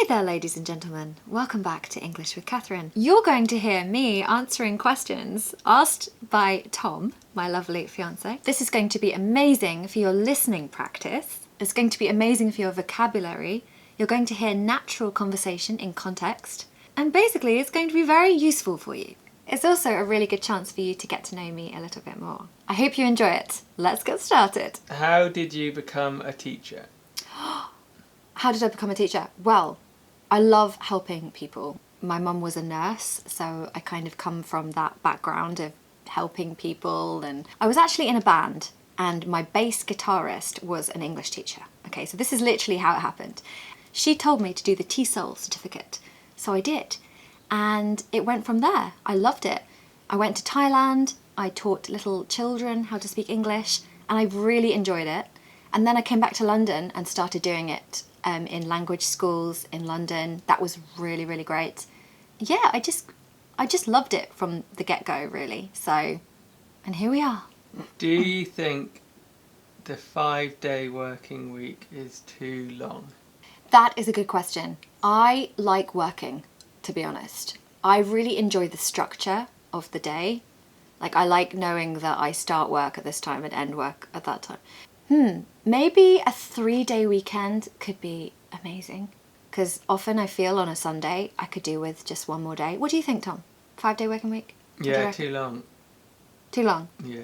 there, ladies and gentlemen. Welcome back to English with Catherine. You're going to hear me answering questions asked by Tom, my lovely fiance. This is going to be amazing for your listening practice. It's going to be amazing for your vocabulary. You're going to hear natural conversation in context. And basically, it's going to be very useful for you. It's also a really good chance for you to get to know me a little bit more. I hope you enjoy it. Let's get started. How did you become a teacher? How did I become a teacher? Well, I love helping people. My mum was a nurse, so I kind of come from that background of helping people. And I was actually in a band, and my bass guitarist was an English teacher. Okay, so this is literally how it happened. She told me to do the TESOL certificate, so I did. And it went from there. I loved it. I went to Thailand, I taught little children how to speak English, and I really enjoyed it. And then I came back to London and started doing it in language schools in London. That was really, really great. Yeah, I just loved it from the get-go, really. So, and here we are. Do you think the 5-day working week is too long? That is a good question. I like working, to be honest. I really enjoy the structure of the day. Like, I like knowing that I start work at this time and end work at that time. Maybe a 3-day weekend could be amazing. Because often I feel on a Sunday I could do with just one more day. What do you think, Tom? 5-day working week? Yeah, too long. Too long? Yeah.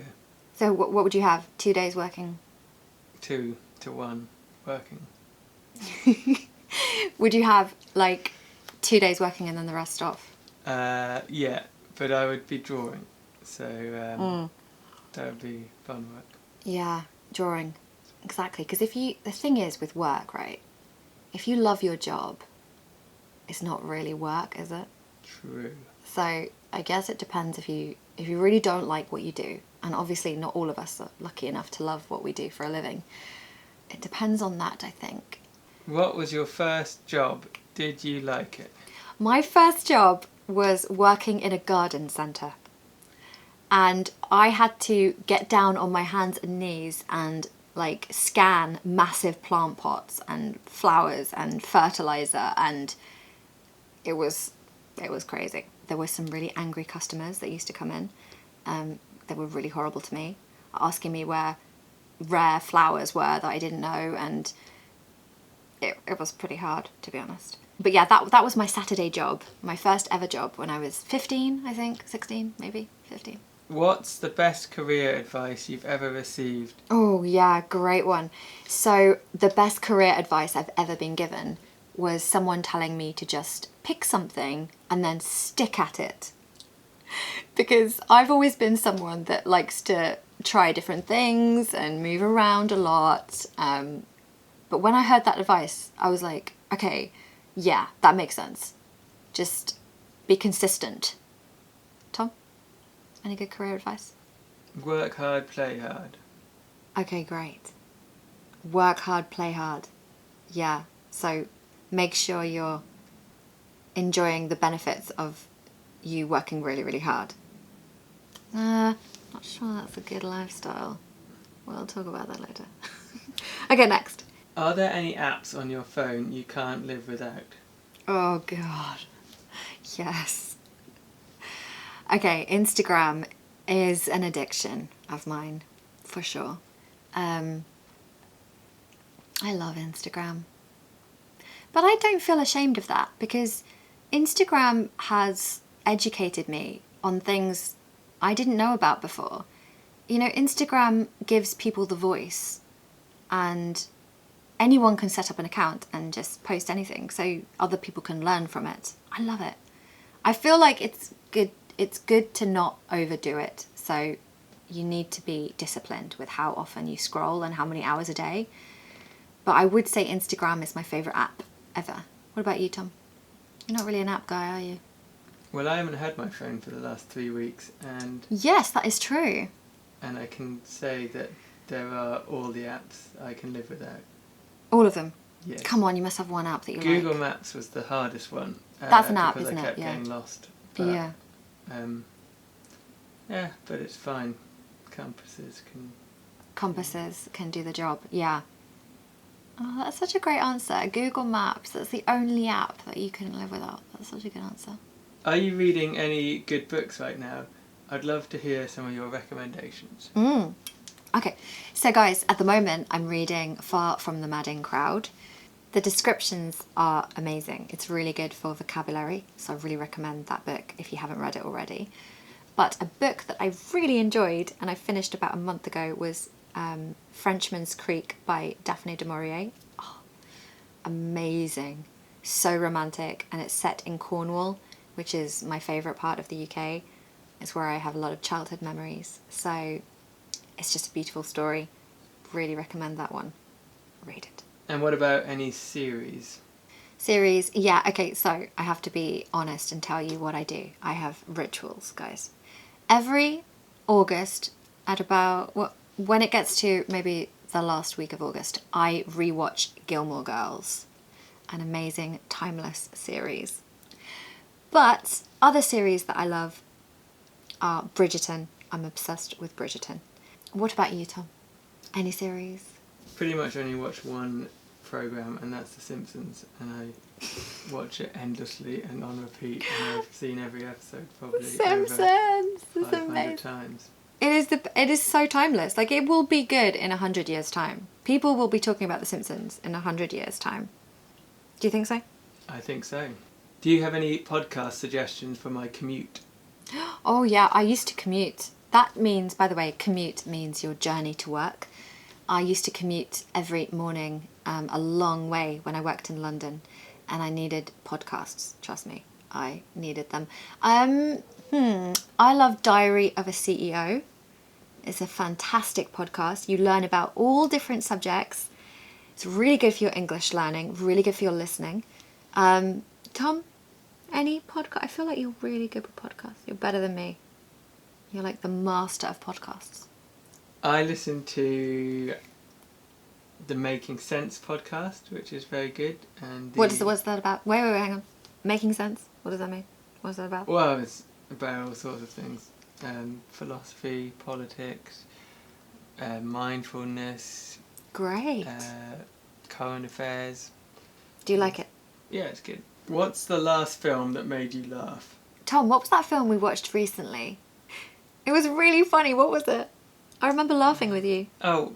So what would you have? 2 days working? 2 to 1 working. Would you have like 2 days working and then the rest off? Yeah, but I would be drawing. So that would be fun work. Yeah, drawing. Exactly. Because the thing is with work, right? If you love your job, it's not really work, is it? True. So I guess it depends if you really don't like what you do. And obviously not all of us are lucky enough to love what we do for a living. It depends on that, I think. What was your first job? Did you like it? My first job was working in a garden centre. And I had to get down on my hands and knees and like scan massive plant pots and flowers and fertilizer, and it was crazy. There were some really angry customers that used to come in. They were really horrible to me, asking me where rare flowers were that I didn't know, and it was pretty hard, to be honest. But yeah, that was my Saturday job, my first ever job when I was 15, I think, 16, maybe 15. What's the best career advice you've ever received? Oh yeah, great one. So the best career advice I've ever been given was someone telling me to just pick something and then stick at it. Because I've always been someone that likes to try different things and move around a lot. But when I heard that advice, I was like, okay, yeah, that makes sense. Just be consistent. Tom? Any good career advice? Work hard, play hard. Okay, great. Work hard, play hard. Yeah, so make sure you're enjoying the benefits of you working really, really hard. Not sure that's a good lifestyle. We'll talk about that later. Okay, next. Are there any apps on your phone you can't live without? Oh, God. Yes. Okay, Instagram is an addiction of mine, for sure. I love Instagram. But I don't feel ashamed of that because Instagram has educated me on things I didn't know about before. You know, Instagram gives people the voice, and anyone can set up an account and just post anything so other people can learn from it. I love it. I feel like it's good to not overdo it. So you need to be disciplined with how often you scroll and how many hours a day. But I would say Instagram is my favourite app ever. What about you, Tom? You're not really an app guy, are you? Well, I haven't had my phone for the last 3 weeks, and Yes, that is true. and I can say that there are all the apps I can live without. All of them? Yes. Come on, you must have one app that you Google like. Maps was the hardest one. That's an app, because isn't I it? kept Yeah. getting lost. But, Yeah. Yeah, but it's fine. Compasses can Compasses can do the job, yeah. Oh, that's such a great answer. Google Maps, that's the only app that you couldn't live without. That's such a good answer. Are you reading any good books right now? I'd love to hear some of your recommendations. Okay, so guys, at the moment I'm reading Far From the Madding Crowd. The descriptions are amazing. It's really good for vocabulary, so I really recommend that book if you haven't read it already. But a book that I really enjoyed and I finished about a month ago was Frenchman's Creek by Daphne du Maurier. Oh, amazing. So romantic, and it's set in Cornwall, which is my favourite part of the UK. It's where I have a lot of childhood memories. So it's just a beautiful story. Really recommend that one. Read it. And what about any series? Series, yeah, okay, so I have to be honest and tell you what I do. I have rituals, guys. Every August, at about, when it gets to maybe the last week of August, I rewatch Gilmore Girls, an amazing, timeless series. But other series that I love are Bridgerton. I'm obsessed with Bridgerton. What about you, Tom? Any series? Pretty much only watch one program, and that's The Simpsons, and I watch it endlessly and on repeat, and I've seen every episode probably Simpsons! over It's 500 amazing. times. It is so timeless. Like, it will be good in 100 years' time. People will be talking about The Simpsons in 100 years' time. Do you think so? I think so. Do you have any podcast suggestions for my commute? Oh yeah, I used to commute. That means, by the way, commute means your journey to work. I used to commute every morning a long way when I worked in London, and I needed podcasts. Trust me, I needed them. I love Diary of a CEO. It's a fantastic podcast. You learn about all different subjects. It's really good for your English learning, really good for your listening. Tom, any podcast? I feel like you're really good with podcasts. You're better than me. You're like the master of podcasts. I listen to the Making Sense podcast, which is very good. And What's that about? Wait, hang on. Making sense? What does that mean? What's that about? Well, it's about all sorts of things. Philosophy, politics, mindfulness. Great. Current affairs. Do you like it? Yeah, it's good. What's the last film that made you laugh? Tom, what was that film we watched recently? It was really funny. What was it? I remember laughing with you. Oh,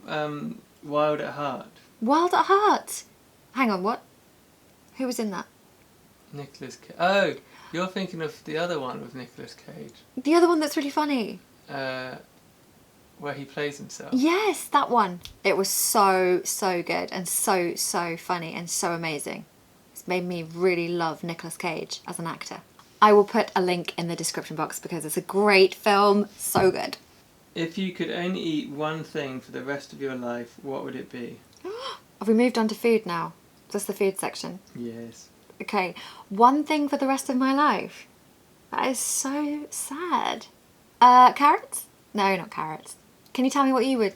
Wild at Heart. Wild at Heart. Hang on, what? Who was in that? Nicolas Cage. Oh, you're thinking of the other one with Nicolas Cage. The other one that's really funny. Where he plays himself. Yes, that one. It was so good and so funny and so amazing. It's made me really love Nicolas Cage as an actor. I will put a link in the description box because it's a great film. So good. If you could only eat one thing for the rest of your life, what would it be? Have we moved on to food now? That's the food section. Yes. Okay, one thing for the rest of my life. That is so sad. Carrots? No, not carrots. Can you tell me what you would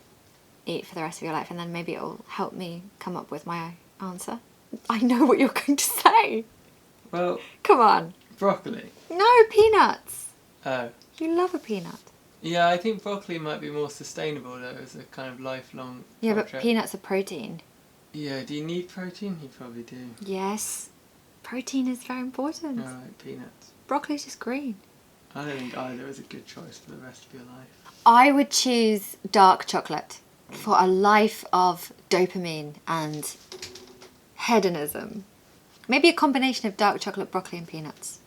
eat for the rest of your life, and then maybe it'll help me come up with my answer? I know what you're going to say. Well, Come on. broccoli. No, peanuts. Oh. You love a peanut. Yeah, I think broccoli might be more sustainable though, as a kind of lifelong Yeah, project. but peanuts are protein. Yeah, do you need protein? You probably do. Yes. Protein is very important. Alright, peanuts. Broccoli's just green. I don't think either is a good choice for the rest of your life. I would choose dark chocolate for a life of dopamine and hedonism. Maybe a combination of dark chocolate, broccoli and peanuts.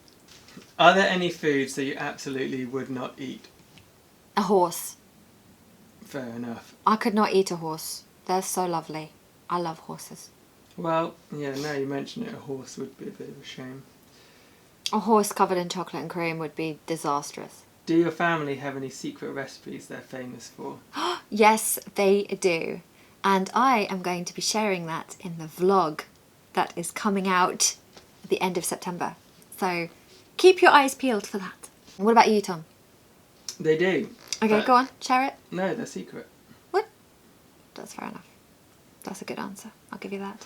Are there any foods that you absolutely would not eat? A horse. Fair enough. I could not eat a horse. They're so lovely. I love horses. Well, yeah, now you mention it, a horse would be a bit of a shame. A horse covered in chocolate and cream would be disastrous. Do your family have any secret recipes they're famous for? Yes, they do. And I am going to be sharing that in the vlog that is coming out at the end of September. So keep your eyes peeled for that. What about you, Tom? They do. Okay, but go on, share it. No, they're secret. What? That's fair enough. That's a good answer. I'll give you that.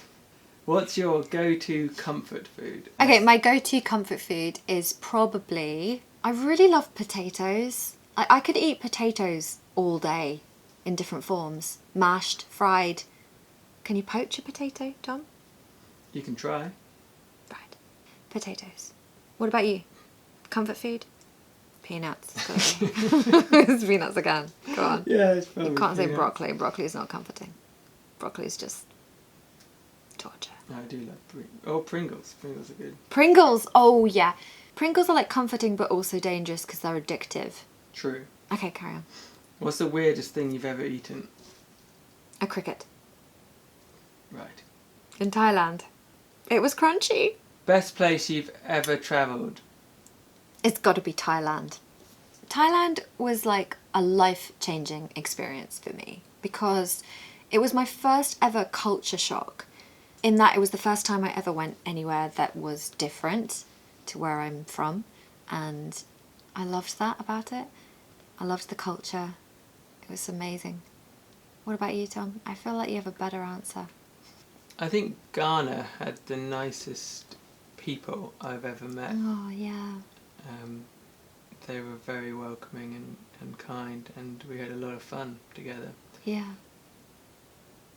What's your go-to comfort food? Okay, my go-to comfort food is probably... I really love potatoes. I could eat potatoes all day in different forms. Mashed, fried, Can you poach a potato, Tom? You can try. Right. Potatoes. What about you? Comfort food? Peanuts. It's peanuts again. Go on. Yeah, it's probably You can't say peanuts. broccoli. Broccoli is not comforting. Broccoli is just torture. I do like Pringles. Pringles are good. Pringles! Oh, yeah. Pringles are like comforting but also dangerous because they're addictive. True. Okay, carry on. What's the weirdest thing you've ever eaten? A cricket. Right. In Thailand. It was crunchy. Best place you've ever travelled? It's got to be Thailand. Thailand was like a life-changing experience for me because it was my first ever culture shock, in that it was the first time I ever went anywhere that was different to where I'm from, and I loved that about it. I loved the culture. It was amazing. What about you, Tom? I feel like you have a better answer. I think Ghana had the nicest people I've ever met. Oh, yeah. They were very welcoming and kind, and we had a lot of fun together. Yeah.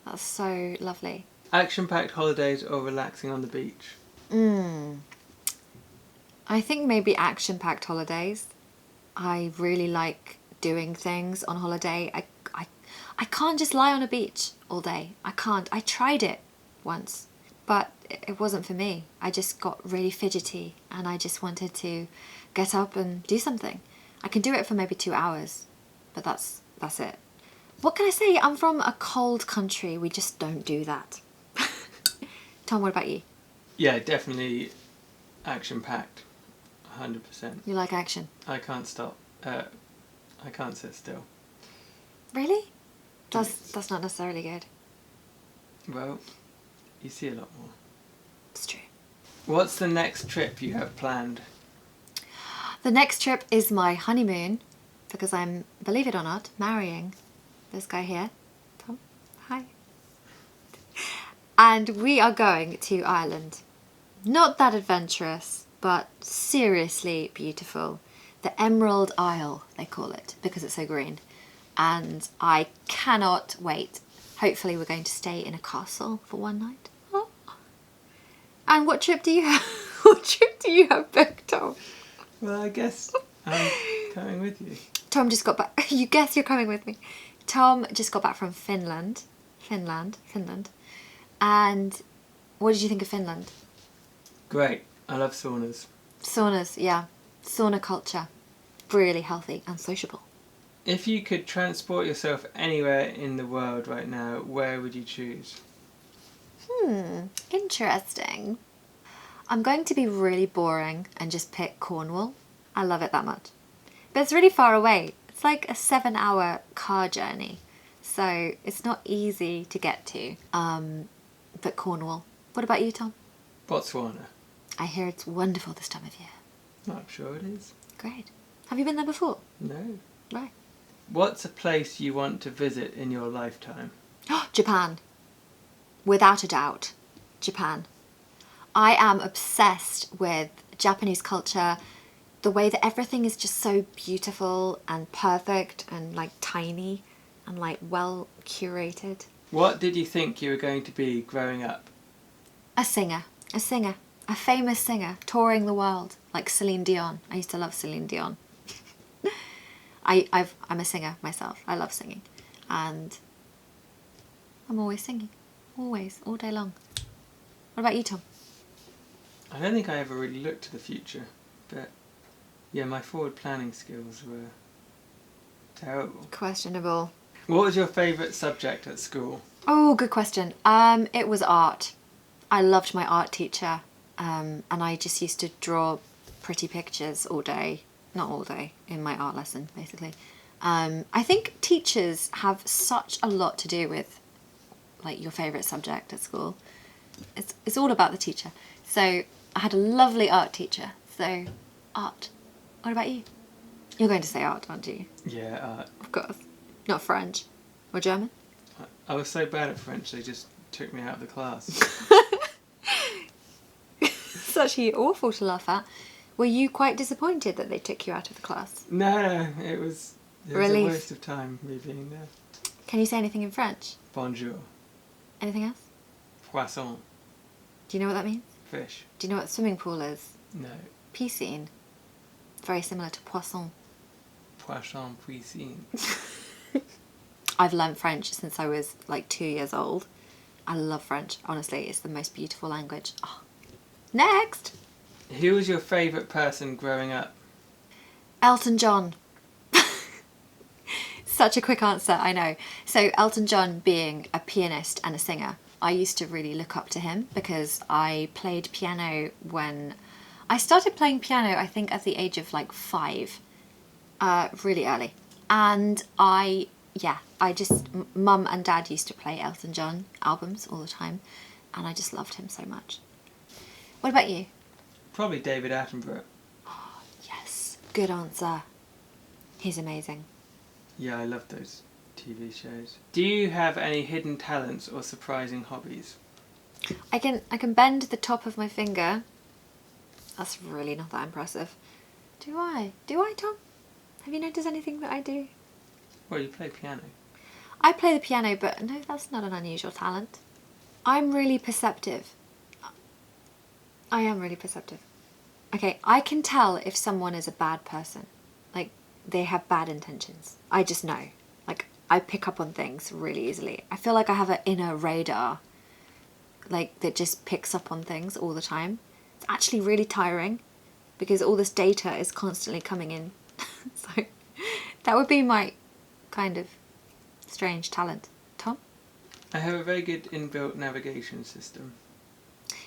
That's so lovely. Action-packed holidays or relaxing on the beach? I think maybe action-packed holidays. I really like doing things on holiday. I can't just lie on a beach all day. I can't. I tried it once, but it wasn't for me. I just got really fidgety and I just wanted to get up and do something. I can do it for maybe 2 hours, but that's it. What can I say? I'm from a cold country. We just don't do that. Tom, what about you? Yeah, definitely action-packed. 100%. You like action? I can't stop. I can't sit still. Really? That's not necessarily good. Well, you see a lot more. It's true. What's the next trip you have planned? The next trip is my honeymoon, because I'm, believe it or not, marrying this guy here. Tom, hi. And we are going to Ireland. Not that adventurous, but seriously beautiful. The Emerald Isle, they call it, because it's so green. And I cannot wait. Hopefully we're going to stay in a castle for one night. Oh. And what trip do you have? What trip do you have booked, Tom? Well, I guess I'm coming with you. Tom just got back. You guess you're coming with me. Tom just got back from Finland. Finland. And what did you think of Finland? Great. I love saunas. Saunas, yeah. Sauna culture. Really healthy and sociable. If you could transport yourself anywhere in the world right now, where would you choose? Interesting. I'm going to be really boring and just pick Cornwall. I love it that much. But it's really far away. It's like a 7-hour car journey. So it's not easy to get to. But Cornwall. What about you, Tom? Botswana. I hear it's wonderful this time of year. I'm sure it is. Great. Have you been there before? No. Right. What's a place you want to visit in your lifetime? Japan. Without a doubt. Japan. I am obsessed with Japanese culture. The way that everything is just so beautiful and perfect and like tiny and like well curated. What did you think you were going to be growing up? A singer. A famous singer touring the world, like Celine Dion. I used to love Celine Dion. I'm a singer myself. I love singing. And I'm always singing. Always, all day long. What about you, Tom? I don't think I ever really looked to the future, but yeah, my forward planning skills were terrible. Questionable. What was your favourite subject at school? Oh, good question. It was art. I loved my art teacher, and I just used to draw pretty pictures all day. Not all day, in my art lesson, basically. I think teachers have such a lot to do with like your favourite subject at school. It's all about the teacher. So I had a lovely art teacher. So art. What about you? You're going to say art, aren't you? Yeah, art. Of course. Not French or German? I was so bad at French, they just took me out of the class. It's actually awful to laugh at. Were you quite disappointed that they took you out of the class? No, it was a Relief. waste of time me being there. Can you say anything in French? Bonjour. Anything else? Poisson. Do you know what that means? Fish. Do you know what swimming pool is? No. Piscine. Very similar to poisson. Poisson piscine. I've learnt French since I was like 2 years old. I love French. Honestly, it's the most beautiful language. Oh. Next! Who was your favourite person growing up? Elton John. Such a quick answer, I know. So Elton John being a pianist and a singer, I used to really look up to him because I played piano when... I started playing piano, I think, at the age of like 5. Really early. And Mum and Dad used to play Elton John albums all the time. And I just loved him so much. What about you? Probably David Attenborough. Yes, good answer. He's amazing. Yeah, I love those TV shows. Do you have any hidden talents or surprising hobbies? I can bend the top of my finger. That's really not that impressive. Do I? Do I, Tom? Have you noticed anything that I do? Well, you play piano. I play the piano, but no, that's not an unusual talent. I'm really perceptive. I am really perceptive. Okay, I can tell if someone is a bad person. Like, they have bad intentions. I just know. Like, I pick up on things really easily. I feel like I have an inner radar, like, that just picks up on things all the time. It's actually really tiring because all this data is constantly coming in. So that would be my kind of strange talent. Tom? I have a very good inbuilt navigation system.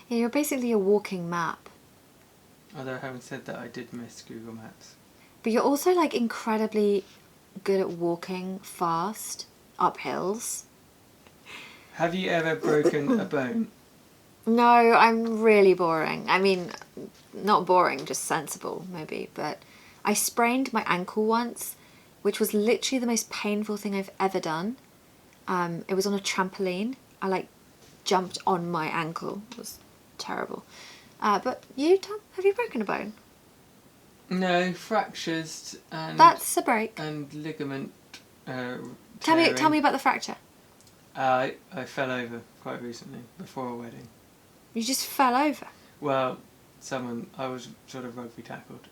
Yeah, you're basically a walking map. Although having said that, I did miss Google Maps. But you're also like incredibly good at walking fast up hills. Have you ever broken a bone? No, I'm really boring. I mean, not boring, just sensible maybe. But I sprained my ankle once, which was literally the most painful thing I've ever done. It was on a trampoline. I like jumped on my ankle. It was terrible. But you, Tom, have you broken a bone? No, fractures and... That's a break. And ligament Tell me tearing. about the fracture. I fell over quite recently, before a wedding. You just fell over? Well, I was sort of rugby tackled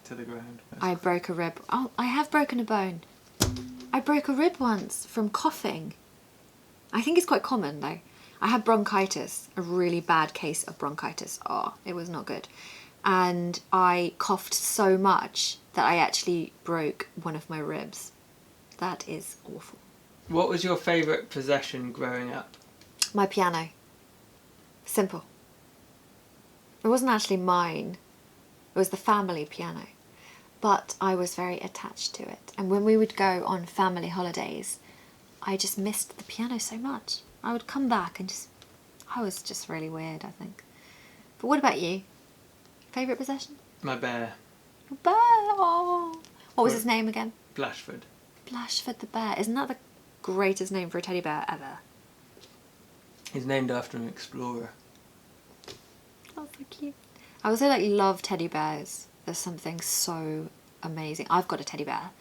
to the ground. I broke a rib. Oh, I have broken a bone. I broke a rib once from coughing. I think it's quite common though. I had bronchitis, a really bad case of bronchitis. Oh, it was not good. And I coughed so much that I actually broke one of my ribs. That is awful. What was your favourite possession growing up? My piano. Simple. It wasn't actually mine. It was the family piano. But I was very attached to it. And when we would go on family holidays, I just missed the piano so much. I would come back and I was just really weird, I think. But what about you? Favourite possession? My bear. Your bear! Oh. What was his name again? Blashford. Blashford the bear. Isn't that the greatest name for a teddy bear ever? He's named after an explorer. That's so cute. I also love teddy bears. There's something so amazing. I've got a teddy bear.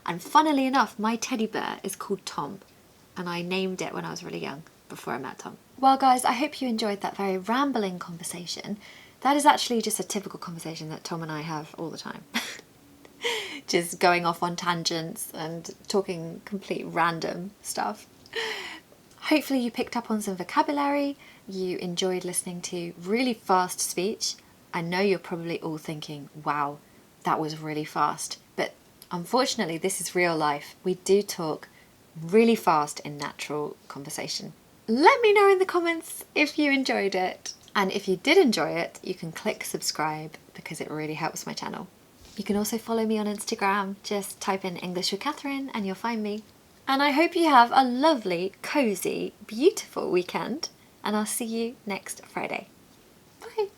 And funnily enough, my teddy bear is called Tom. And I named it when I was really young, before I met Tom. Well guys, I hope you enjoyed that very rambling conversation. That is actually just a typical conversation that Tom and I have all the time. Just going off on tangents and talking complete random stuff. Hopefully you picked up on some vocabulary, you enjoyed listening to really fast speech. I know you're probably all thinking, wow, that was really fast. But unfortunately, this is real life. We do talk really fast in natural conversation. Let me know in the comments if you enjoyed it. And if you did enjoy it, you can click subscribe because it really helps my channel. You can also follow me on Instagram. Just type in English with Catherine and you'll find me. And I hope you have a lovely, cozy, beautiful weekend. And I'll see you next Friday. Bye.